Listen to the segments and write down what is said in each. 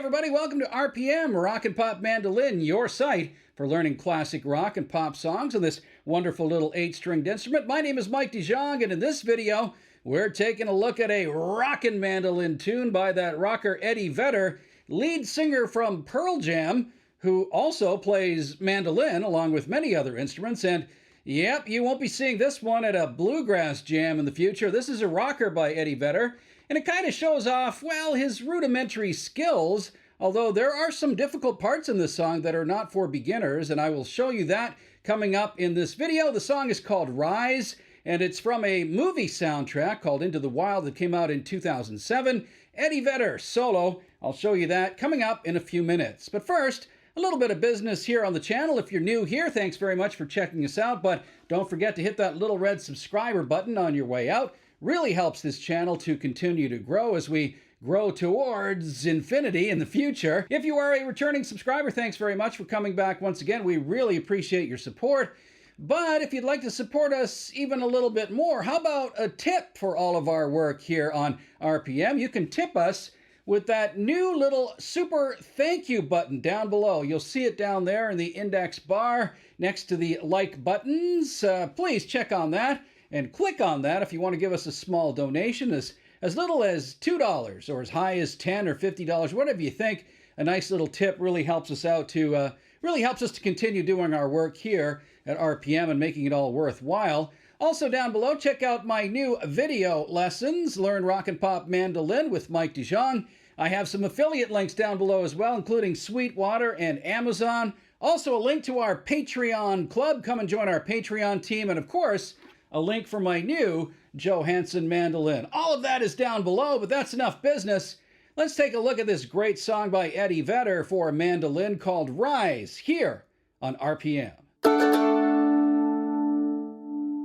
everybody, welcome to RPM, Rock and Pop Mandolin, your site for learning classic rock and pop songs on this wonderful little 8-stringed instrument. My name is Mike DeJong, and in this video, we're taking a look at a rockin' mandolin tune by that rocker Eddie Vedder, lead singer from Pearl Jam, who also plays mandolin along with many other instruments. And yep, you won't be seeing this one at a bluegrass jam in the future. This is a rocker by Eddie Vedder. And it kind of shows off, well, his rudimentary skills, although there are some difficult parts in this song that are not for beginners, and I will show you that coming up in this video. The song is called Rise, and it's from a movie soundtrack called Into the Wild that came out in 2007. Eddie Vedder, solo. I'll show you that coming up in a few minutes. But first, a little bit of business here on the channel. If you're new here, thanks very much for checking us out, but don't forget to hit that little red subscriber button on your way out. Really helps this channel to continue to grow as we grow towards infinity in the future. If you are a returning subscriber, thanks very much for coming back once again. We really appreciate your support. But if you'd like to support us even a little bit more, how about a tip for all of our work here on RPM? You can tip us with that new little super thank you button down below. You'll see it down there in the index bar next to the like buttons. Please check on that. And click on that if you want to give us a small donation, as little as $2 or as high as $10 or $50, whatever you think. A nice little tip really helps us out to continue doing our work here at RPM and making it all worthwhile. Also down below, check out my new video lessons, Learn Rock and Pop Mandolin with Mike DeJong. I have some affiliate links down below as well, including Sweetwater and Amazon. Also a link to our Patreon club. Come and join our Patreon team. And of course, a link for my new Johansson mandolin. All of that is down below, but that's enough business. Let's take a look at this great song by Eddie Vedder for a mandolin called Rise, here on RPM.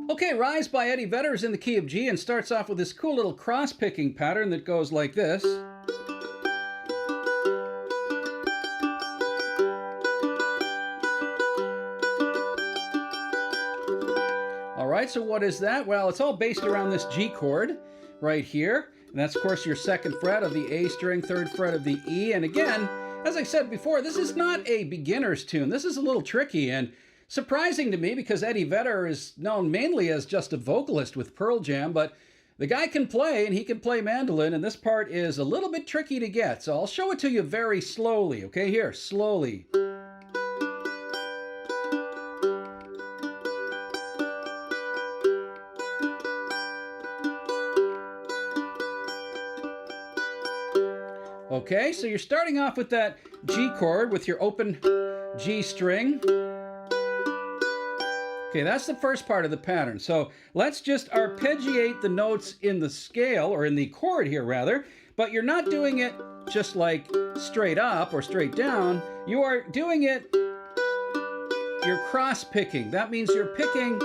Okay, Rise by Eddie Vedder is in the key of G and starts off with this cool little cross-picking pattern that goes like this. Alright, so what is that? Well, it's all based around this G chord right here. And that's, of course, your 2nd fret of the A string, 3rd fret of the E. And again, as I said before, this is not a beginner's tune. This is a little tricky and surprising to me because Eddie Vedder is known mainly as just a vocalist with Pearl Jam, but the guy can play, and he can play mandolin, and this part is a little bit tricky to get. So I'll show it to you very slowly, okay? Here, slowly. Okay, so you're starting off with that G chord with your open G string. Okay, that's the first part of the pattern. So let's just arpeggiate the notes in the scale, or in the chord here rather, but you're not doing it just like straight up or straight down. You are doing it, you're cross-picking. That means you're picking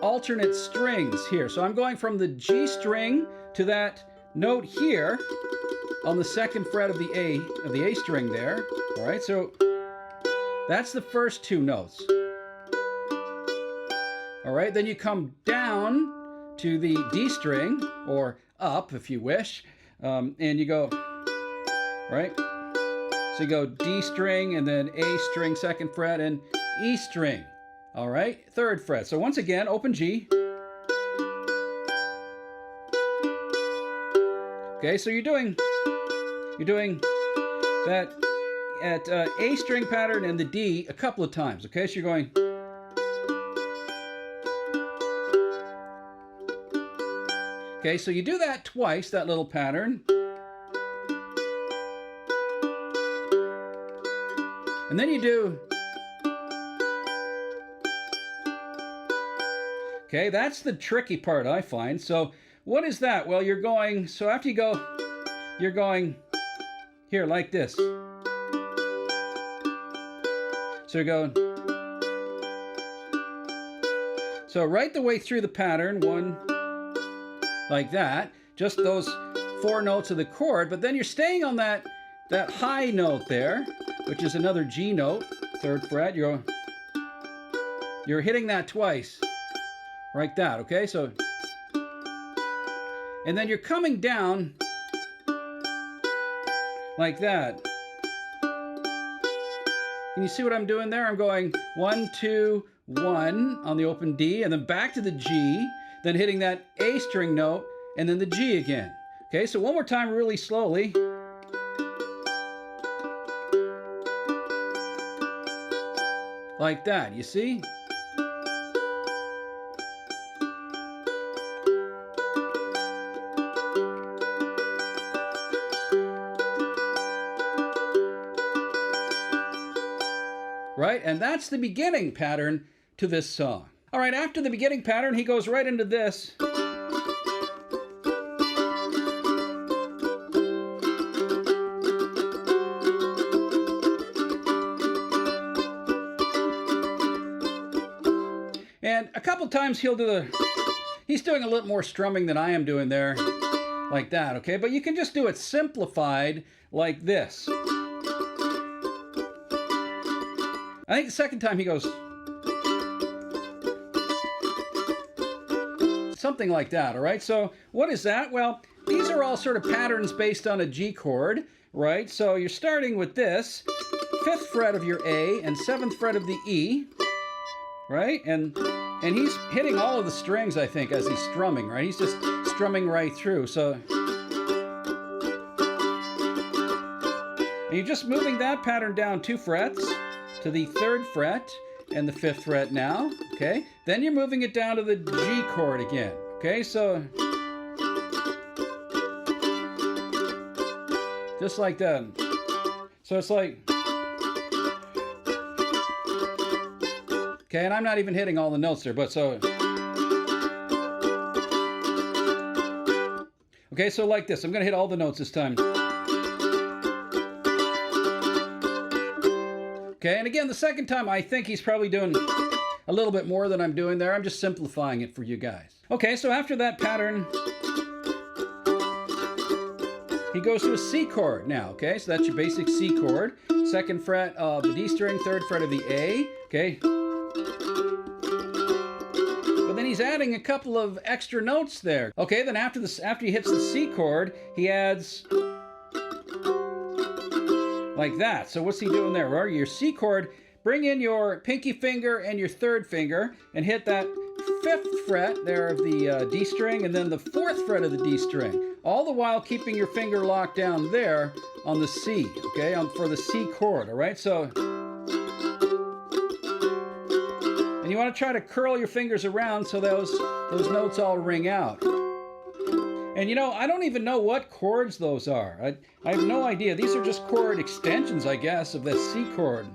alternate strings here. So I'm going from the G string to that note here on the 2nd fret of the A string there. All right, so that's the first 2 notes. All right, then you come down to the D string, or up if you wish, and you go, right? So you go D string and then A string 2nd fret and E string. All right, 3rd fret. So once again, open G. Okay, so you're doing that at A string pattern and the D a couple of times, okay? So you're going. Okay, so you do that twice, that little pattern. And then you do. Okay, that's the tricky part I find. So what is that? Well, you're going, so after you go, you're going here like this. So you're going. So right the way through the pattern, 1, like that, just those 4 notes of the chord, but then you're staying on that high note there, which is another G note, 3rd fret. You're hitting that twice, like that, okay? So, and then you're coming down like that. Can you see what I'm doing there? I'm going 1, 2, 1 on the open D, and then back to the G, then hitting that A string note, and then the G again. Okay, so one more time really slowly. Like that, you see? Right, and that's the beginning pattern to this song. All right, after the beginning pattern, he goes right into this. And a couple times he'll do he's doing a little more strumming than I am doing there, like that, okay? But you can just do it simplified like this. I think the second time he goes something like that, all right? So what is that? Well, these are all sort of patterns based on a G chord, right? So you're starting with this, 5th fret of your A and 7th fret of the E, right? And he's hitting all of the strings, I think, as he's strumming, right? He's just strumming right through. So and you're just moving that pattern down 2 frets to the 3rd fret and the 5th fret now, okay? Then you're moving it down to the G chord again, okay? So just like that. So it's like, okay, and I'm not even hitting all the notes there, but so, okay, so like this. I'm gonna hit all the notes this time. Okay, and again, the second time, I think he's probably doing a little bit more than I'm doing there. I'm just simplifying it for you guys. Okay, so after that pattern, he goes to a C chord now, okay? So that's your basic C chord. 2nd fret of the D string, 3rd fret of the A, okay? But then he's adding a couple of extra notes there. Okay, then after he hits the C chord, he adds like that. So what's he doing there? Well, your C chord, bring in your pinky finger and your 3rd finger and hit that 5th fret there of the D string and then the 4th fret of the D string. All the while keeping your finger locked down there on the C, okay, for the C chord, all right? So, and you want to try to curl your fingers around so those notes all ring out. And you know, I don't even know what chords those are. I have no idea. These are just chord extensions, I guess, of the C chord.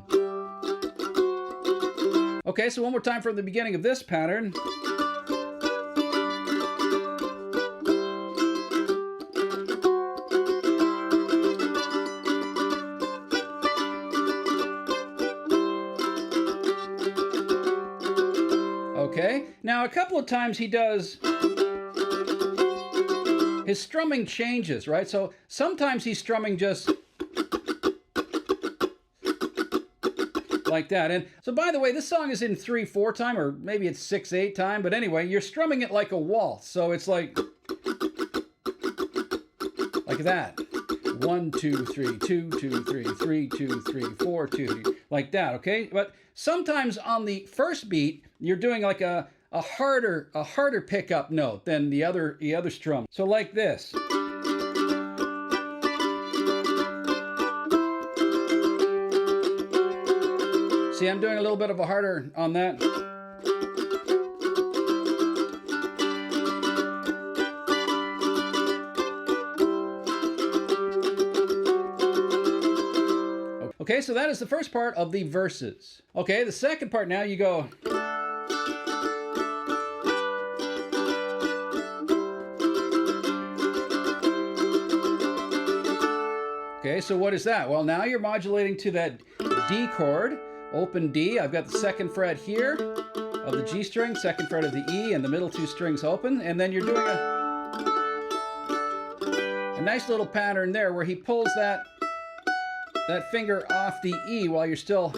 Okay, so one more time from the beginning of this pattern. Okay, now a couple of times he does, his strumming changes, right? So sometimes he's strumming just like that. And so, by the way, this song is in 3/4 time, or maybe it's 6/8 time, but anyway, you're strumming it like a waltz. So it's like that. 1, 2, 3, 2, 2, 3, 3, 2, 3, 4, 2, 3, like that, okay? But sometimes on the first beat, you're doing like a harder pickup note than the other strum. So like this. See, I'm doing a little bit of a harder on that. Okay, so that is the first part of the verses. Okay, the second part now you go. Okay, so what is that? Well, now you're modulating to that D chord, open D. I've got the 2nd fret here of the G string, 2nd fret of the E, and the middle 2 strings open, and then you're doing a nice little pattern there where he pulls that finger off the E while you're still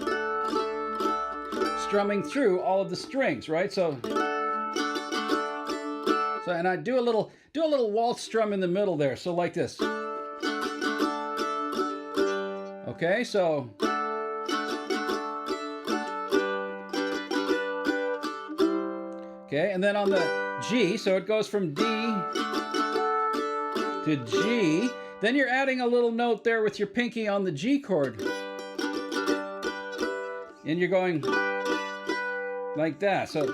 strumming through all of the strings, right? So and I do a little waltz strum in the middle there, so like this. Okay, so Okay, and then on the G, so it goes from D to G. Then you're adding a little note there with your pinky on the G chord. And you're going like that. So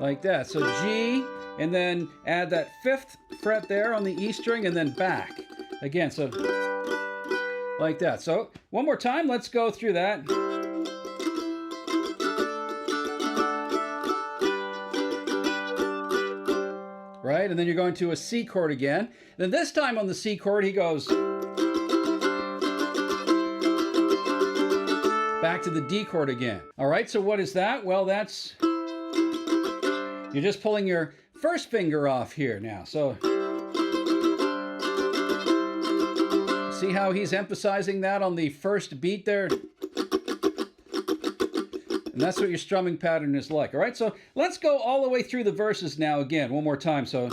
like that. So G, and then add that 5th fret there on the E string, and then back. Again, so like that. So one more time, let's go through that. Right, and then you're going to a C chord again. Then this time on the C chord, he goes back to the D chord again. All right, so what is that? Well, that's, you're just pulling your first finger off here now. So see how he's emphasizing that on the first beat there? And that's what your strumming pattern is like. All right, so let's go all the way through the verses now again, one more time. So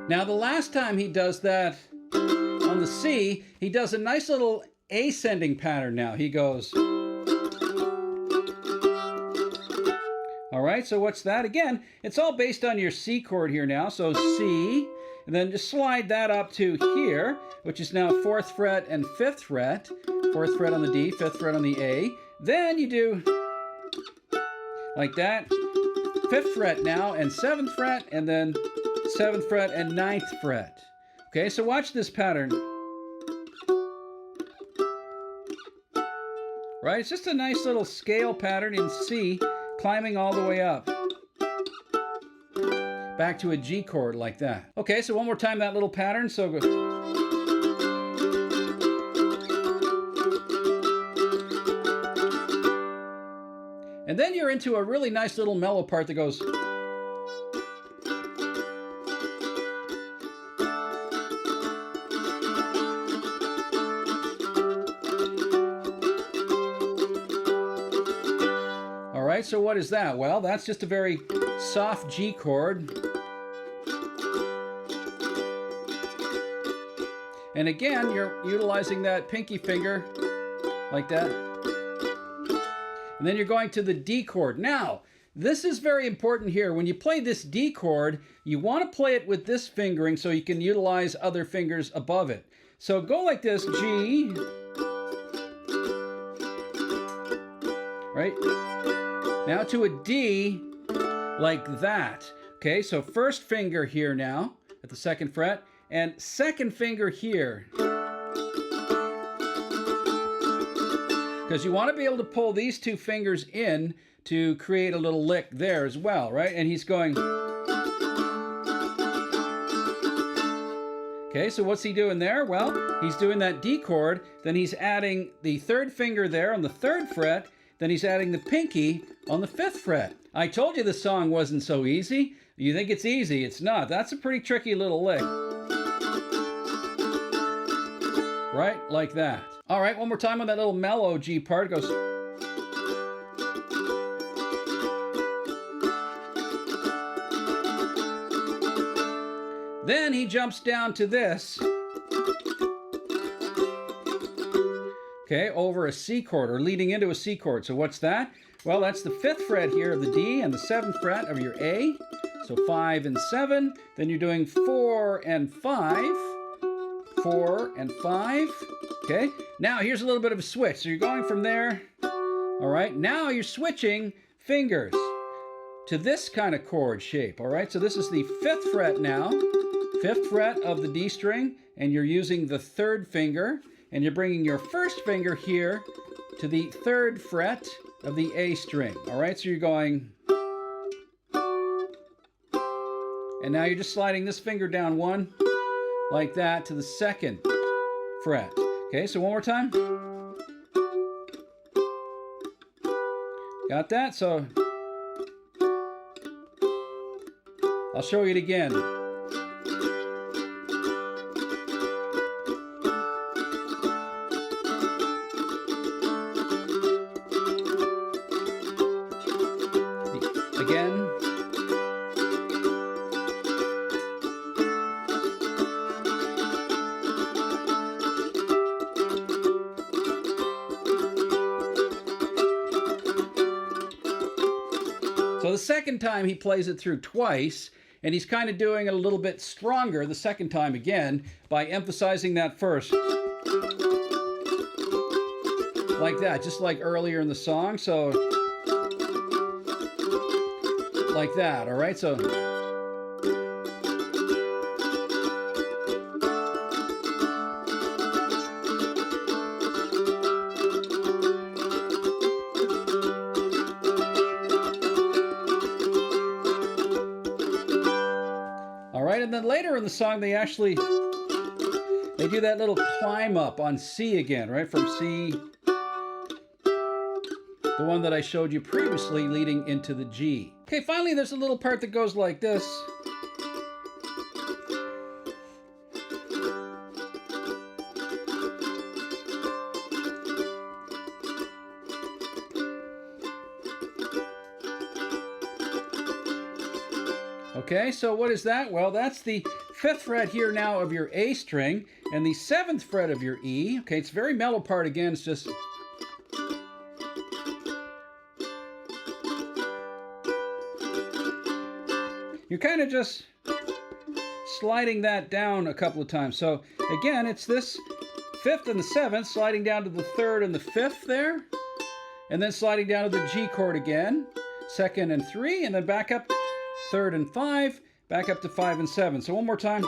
now, the last time he does that on the C, he does a nice little ascending pattern now. He goes. All right, so what's that? Again, it's all based on your C chord here now. So C, and then just slide that up to here, which is now 4th fret and 5th fret. 4th fret on the D, 5th fret on the A. Then you do like that. 5th fret now and 7th fret, and then 7th fret and 9th fret. Okay, so watch this pattern. Right, it's just a nice little scale pattern in C, climbing all the way up. Back to a G chord like that. Okay, so one more time that little pattern. So go. And then you're into a really nice little mellow part that goes. So what is that? Well, that's just a very soft G chord. And again, you're utilizing that pinky finger like that. And then you're going to the D chord. Now, this is very important here. When you play this D chord, you want to play it with this fingering so you can utilize other fingers above it. So go like this, G, right? Now to a D, like that. Okay, so first finger here now at the 2nd fret, and 2nd finger here. Because you want to be able to pull these 2 fingers in to create a little lick there as well, right? And he's going. Okay, so what's he doing there? Well, he's doing that D chord, then he's adding the 3rd finger there on the 3rd fret, then he's adding the pinky on the 5th fret. I told you this song wasn't so easy. You think it's easy, it's not. That's a pretty tricky little lick. Right, like that. All right, one more time on that little mellow G part. It goes. Then he jumps down to this. Okay, over a C chord, or leading into a C chord. So what's that? Well, that's the 5th fret here of the D and the 7th fret of your A. So 5 and 7. Then you're doing 4 and 5. 4 and 5. Okay, now here's a little bit of a switch. So you're going from there. All right, now you're switching fingers to this kind of chord shape. All right, so this is the 5th fret now. 5th fret of the D string, and you're using the 3rd finger. And you're bringing your first finger here to the 3rd fret of the A string. All right, so you're going. And now you're just sliding this finger down 1, like that, to the 2nd fret. Okay, so one more time. Got that? So I'll show you it again. Again. So the second time he plays it through twice, and he's kind of doing it a little bit stronger the second time again by emphasizing that first. Like that, just like earlier in the song. So like that, all right? So all right, and then later in the song they do that little climb up on C again, right? From C, the one that I showed you previously leading into the G. Okay, finally there's a little part that goes like this. Okay, so what is that? Well, that's the 5th fret here now of your A string and the 7th fret of your E. Okay, it's a very mellow part again. It's just... you're kind of just sliding that down a couple of times. So again, it's this 5th and the 7th, sliding down to the 3rd and the 5th there, and then sliding down to the G chord again, 2nd and 3, and then back up 3rd and 5, back up to 5 and 7. So one more time.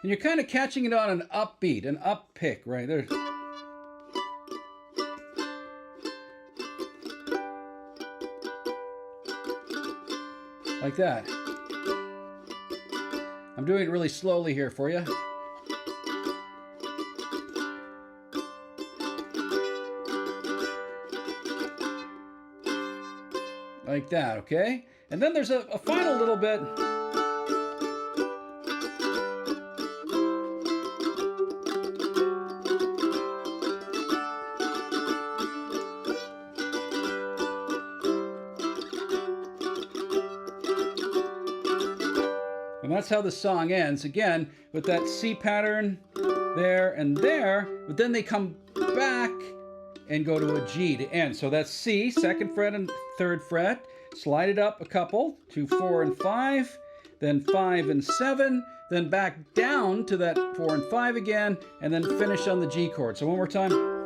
And you're kind of catching it on an upbeat, an up pick right there. Like that. I'm doing it really slowly here for you. Like that, okay? And then there's a final little bit. And that's how the song ends, again, with that C pattern there and there, but then they come back and go to a G to end. So that's C, 2nd fret and 3rd fret, slide it up a couple to 4 and 5, then 5 and 7, then back down to that 4 and 5 again, and then finish on the G chord. So one more time.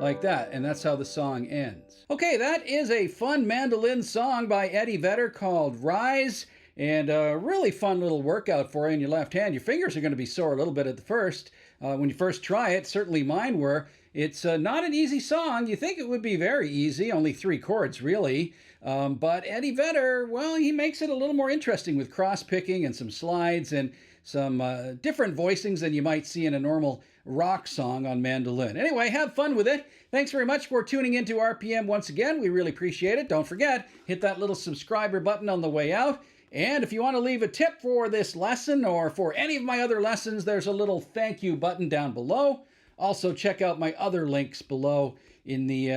Like that, and that's how the song ends. Okay, that is a fun mandolin song by Eddie Vedder called Rise, and a really fun little workout for you in your left hand. Your fingers are going to be sore a little bit at the first. When you first try it, certainly mine were. It's not an easy song. You think it would be very easy, only 3 chords really. But Eddie Vedder, well, he makes it a little more interesting with cross-picking and some slides and some different voicings than you might see in a normal rock song on mandolin. Anyway, have fun with it. Thanks very much for tuning into RPM once again. We really appreciate it. Don't forget, hit that little subscriber button on the way out. And if you want to leave a tip for this lesson or for any of my other lessons, there's a little thank you button down below. Also, check out my other links below in the,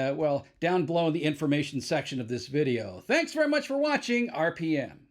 down below in the information section of this video. Thanks very much for watching RPM.